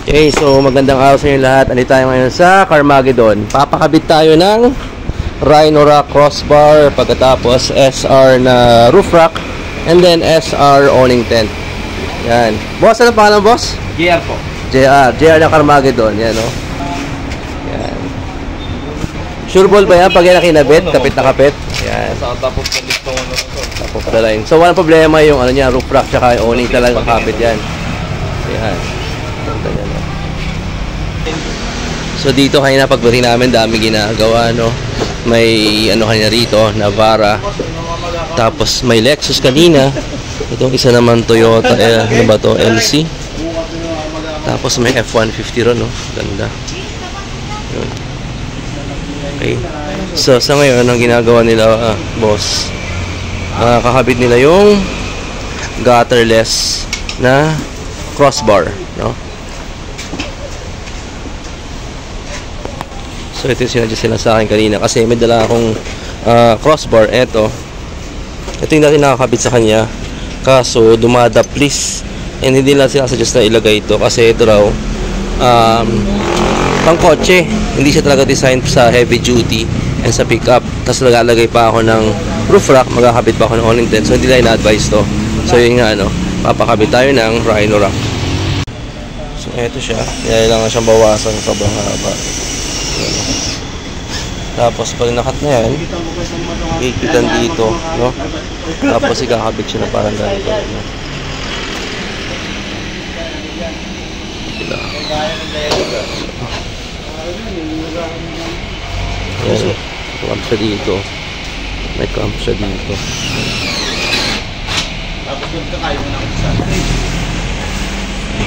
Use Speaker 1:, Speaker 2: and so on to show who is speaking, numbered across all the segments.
Speaker 1: Okay, so magandang araw sa inyo lahat. Andito tayo ngayon sa Carmageddon. Papakabit tayo ng Rhino Rack crossbar, pagkatapos SR na roof rack, and then SR awning tent. Yan. Boss, ano pangalan, boss?
Speaker 2: JR po.
Speaker 1: JR na Carmageddon. Yan, no? Yan. Sure ball ba yan? Pag yan nakinabit, kapit na kapit. Yan.
Speaker 2: Sa tapos na dito ano to.
Speaker 1: Top of the line. So, walang problema yung ano niya, roof rack tsaka yung awning talaga kapit yan. Yan. Ganda yan, no? So dito kanina pagbati namin dami ginagawa, no. May ano kanina rito, Navara. Tapos may Lexus kanina. Itong isa naman Toyota, ano ba to? LC. Tapos may F-150 ron, no. Ganda. Yun. Okay. So sa ngayon ang ginagawa nila, boss, kakabit nila yung gutterless na crossbar, no. So ito yung sinadya sila sa akin kanina kasi may dala akong crossbar. Ito yung dati nakakabit sa kanya, kaso dumadaplis and hindi lang sila suggest na ilagay ito kasi ito raw pang kotse, hindi siya talaga design sa heavy duty and sa pickup. Tapos nagalagay pa ako ng roof rack, magkakabit pa ako ng awning tent, so hindi lang ina-advise to. So yun nga, ano, papakabit tayo ng Rhino Rack. So ito siya, kailangan siyang bawasan, sobrang haba. Tapos pag nakat na yan, ikitan dito, no? Tapos ikakabit siya na parang ganito, no? Yan, clamp siya dito. May clamp siya dito.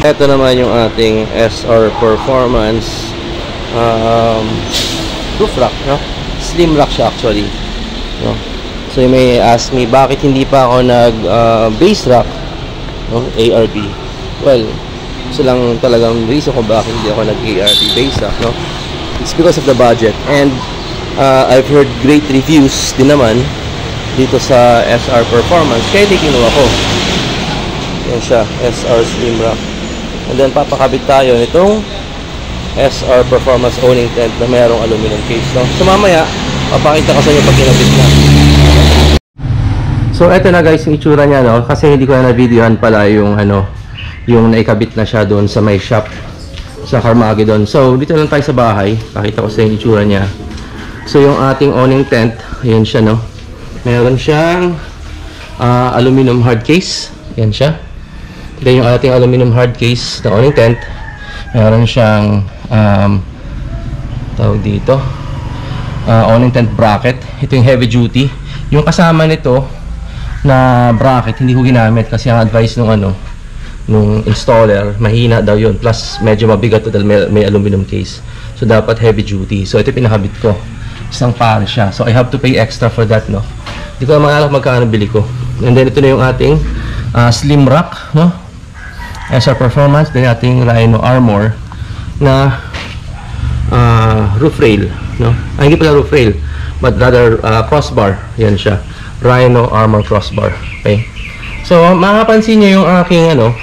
Speaker 1: Ito naman yung ating SR Performance roof rack, no? Slim rack siya actually, no? So you may ask me bakit hindi pa ako nag base rack, no? ARB. Well, isa lang talagang reason kung bakit hindi ako nag ARB base rack, no? It's because of the budget, and I've heard great reviews din naman dito sa SR Performance, kaya di kinuha ko. Yan siya, SR Slim Rack. And then papakabit tayo nitong SR Performance awning tent na mayroong aluminum case, no? So mamaya papakita ko sa inyo pag kinabit na. So eto na guys yung itsura niya, no? Kasi hindi ko na videohan pala yung ano, yung naikabit na siya doon sa may shop sa Carmageddon. So dito lang tayo sa bahay, pakita ko sa inyo itsura niya. So yung ating awning tent, ayan siya, no? Meron siyang aluminum hard case, ayan siya. Then yung ating aluminum hard case na awning tent, meron siyang tawag dito, awning tent bracket. Ito yung heavy duty. Yung kasama nito na bracket hindi ko ginamit kasi ang advice nung ano, nung installer, mahina daw yun, plus medyo mabigat to dahil may aluminum case, so dapat heavy duty. So ito pinakabit ko, isang pare siya, so I have to pay extra for that, no? Hindi ko maalala magkano bili ko. And then ito na yung ating slim rack, no? SR Performance. Then ating Rhino Armor na roof rail, no? Hindi pala roof rail, but rather crossbar. Yan siya, Rhino Armor crossbar. Okay, so makapansin niyo yung aking ano,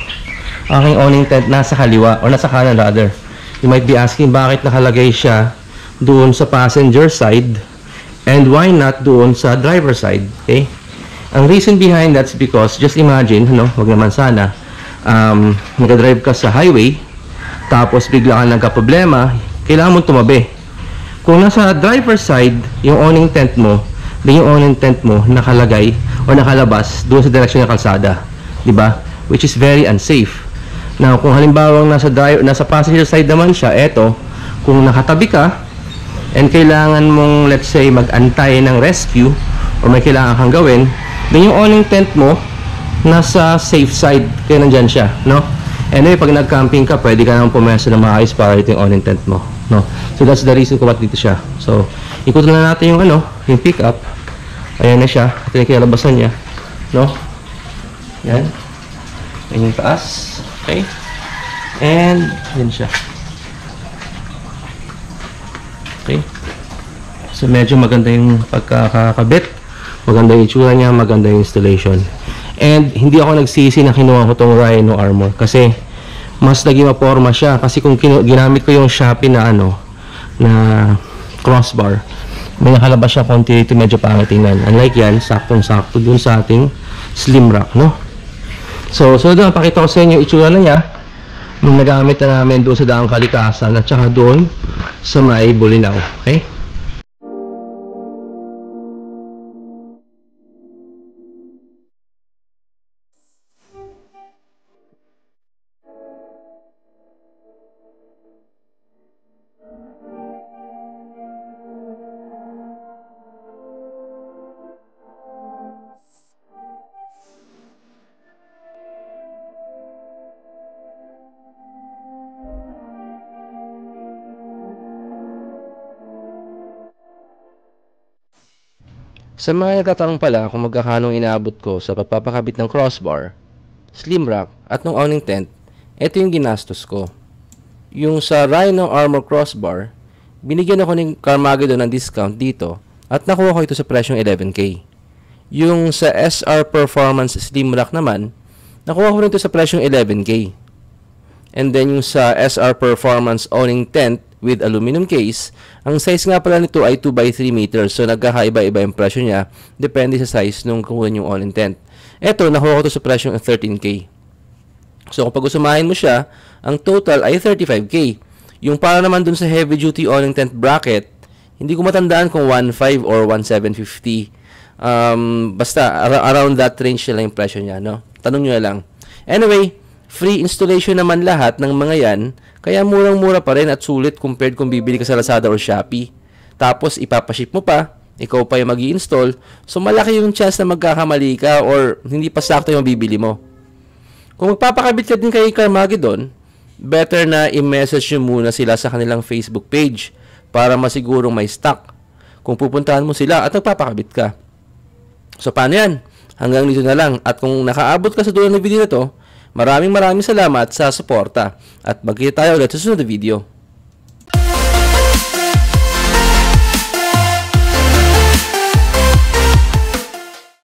Speaker 1: aking awning tent nasa kaliwa or nasa kanan rather. You might be asking bakit nakalagay siya doon sa passenger side and why not doon sa driver side. Okay, ang reason behind that's because just imagine, no, wag naman sana nag-drive ka sa highway tapos bigla ka nagka-problema, kailangan mo tumabi. Kung nasa driver side yung awning tent mo, then yung awning tent mo nakalagay o nakalabas doon sa direksyon ng kalsada, di ba? Which is very unsafe. Now, kung halimbawa nasa passenger side naman siya, eto, kung nakatabi ka and kailangan mong, let's say, mag-antay ng rescue or may kailangan kang gawin, then yung awning tent mo nasa safe side, kaya nandyan siya, no? Anyway, pag nag-camping ka, pwede ka naman pumesto na maayos para ito yung awning tent mo, no? So that's the reason kung ba't dito siya. So ikutin na natin yung ano, yung pickup. Ayan na siya, ito yung kinalabasan niya, no? Yan, yan yung taas. Okay, and yan siya. Okay, so medyo maganda yung pagkakakabit, maganda yung itsura niya, maganda yung installation. And hindi ako nagsisi na kinuha ko tong Rhino Armor kasi mas naging maporma siya. Kasi kung ginamit ko yung Shopee na na crossbar, may nakalabas siya konti dito, medyo pangit tingnan. Unlike yan, saktong-sakto dun sa ating slim rack, no? So doon, pakita ko sa inyo yung itsura na niya nung nagamit na namin doon sa Daang Kalikasan at saka doon sa may Bolinao. Okay? Sa mga nagtatanong pala kung magkakano inaabot ko sa pagpapakabit ng crossbar, slim rack at ng awning tent, ito yung ginastos ko. Yung sa Rhino Armor crossbar, binigyan ako ng Carmageddon ng discount dito at nakuha ko ito sa presyong 11K. Yung sa SR Performance slim rack naman, nakuha ko rin ito sa presyong 11K. And then yung sa SR Performance awning tent with aluminum case, ang size nga pala nito ay 2x3 meters. So nagkakaiba-iba yung presyo niya depende sa size nung kukuha yung awning tent. Ito, nakuha ko ito sa presyo ng 13K. So kung pag-usumahin mo siya, ang total ay 35K. Yung para naman dun sa heavy duty awning tent bracket, hindi ko matandaan kung 1.5 or 1.750. Basta around that range lang yung presyo niya, no? Tanong nyo lang. Anyway, free installation naman lahat ng mga yan, kaya murang-mura pa rin at sulit compared kung bibili ka sa Lazada or Shopee. Tapos ipapaship mo pa, ikaw pa yung mag-i-install, so malaki yung chance na magkakamali ka or hindi pa sakto yung bibili mo. Kung magpapakabit ka din kay Carmageddon, better na i-message nyo muna sila sa kanilang Facebook page para masigurong may stock kung pupuntahan mo sila at magpapakabit ka. So paano yan? Hanggang dito na lang, at kung nakaabot ka sa dulo ng video na to, maraming salamat sa suporta at magkita tayo ulit sa susunod na video.